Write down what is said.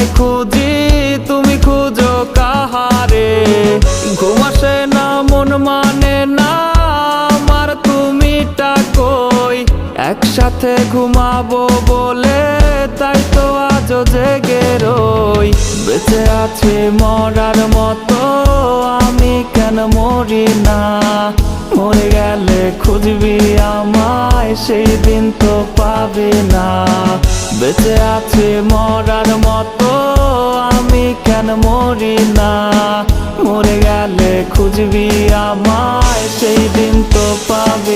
তোমায় খুঁজি তুমি খুঁজো কাহারে। ঘুম আসে না মন মানে না আমার তুমিটা কই। একসাথে ঘুমাবো বলে তাই তো আজও জেগে রই। বেঁচে আছে মরার মতো আমি কেন মরি না। মরে গেলে খুঁজবি আমায় সেই দিন তো পাবি না। বেঁচে আছে মরার মতো আমি কেন মরি না। মরে গেলে খুঁজবি আমায় সেই দিন তো পাবি